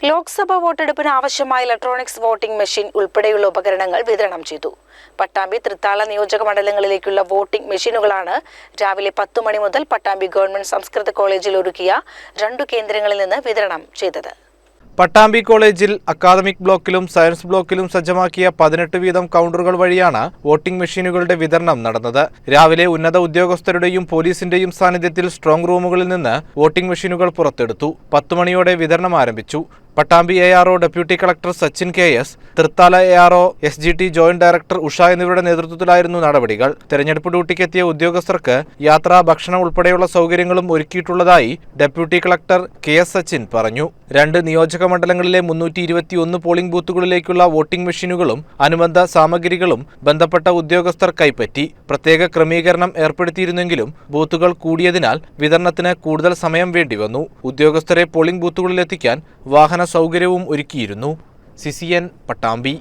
ലോക്സഭാ വോട്ടെടുപ്പിന് ആവശ്യമായ electronics voting machine ഉൾപ്പെടെയുള്ള ഉപകരണങ്ങൾ വിതരണം ചെയ്തു. പട്ടാമ്പി, തൃത്താല നിയോജക മണ്ഡലങ്ങളിലേക്കുള്ള വോട്ടിംഗ് മെഷീനുകളാണ് രാവിലെ 10 മണി മുതൽ പട്ടാമ്പി ഗവൺമെന്റ് സംസ്കൃത കോളേജിൽ ഒരുക്കിയ 2 കേന്ദ്രങ്ങളിൽ നിന്ന് വിതരണം ചെയ്തത്. പട്ടാമ്പി കോളേജിൽ അക്കാദമിക് ബ്ലോക്കിലും സയൻസ് ബ്ലോക്കിലും സജ്ജമാക്കിയ 18 വീതം കൗണ്ടറുകൾ വഴിയാണ് വോട്ടിംഗ് മെഷീനുകളുടെ വിതരണം നടന്നത്. രാവിലെ ഉന്നത ഉദ്യോഗസ്ഥരുടെയും പോലീസിന്റെയും സാന്നിധ്യത്തിൽ സ്ട്രോങ് റൂമുകളിൽ നിന്ന് വോട്ടിംഗ് മെഷീനുകൾ പുറത്തെടുത്തു. 10 മണിയോടെ വിതരണം ആരംഭിച്ചു. Pattambi ARO deputy collector Sachin KS, Thrithala ARO SGT joint director Usha എന്നിവരുടെ നേതൃത്വത്തിലായിരുന്നു നടപടികൾ. തെരഞ്ഞെടുപ്പ് ഡ്യൂട്ടിക്കെത്തിയ ഉദ്യോഗസ്ഥർക്ക് യാത്രാ, ഭക്ഷണം ഉൾപ്പെടെയുള്ള സൗകര്യങ്ങളും ഒരുക്കിയിട്ടുള്ളതായി ഡെപ്യൂട്ടി കളക്ടർ KS സച്ചിൻ പറഞ്ഞു. 2 നിയോജക മണ്ഡലങ്ങളിലെ 321 പോളിംഗ് ബൂത്തുകളിലേക്കുള്ള വോട്ടിംഗ് മെഷീനുകളും അനുബന്ധ സാമഗ്രികളും ബന്ധപ്പെട്ട ഉദ്യോഗസ്ഥർ കൈപ്പറ്റി. പ്രത്യേക ക്രമീകരണം ഏർപ്പെടുത്തിയിരുന്നെങ്കിലും ബൂത്തുകൾ കൂടിയതിനാൽ വിതരണത്തിന് കൂടുതൽ സമയം വേണ്ടിവന്നു. ഉദ്യോഗസ്ഥരെ പോളിംഗ് ബൂത്തുകളിലെത്തിക്കാൻ വാഹന സൗകര്യവും ഒരുക്കിയിരുന്നു. CCN പട്ടാമ്പി.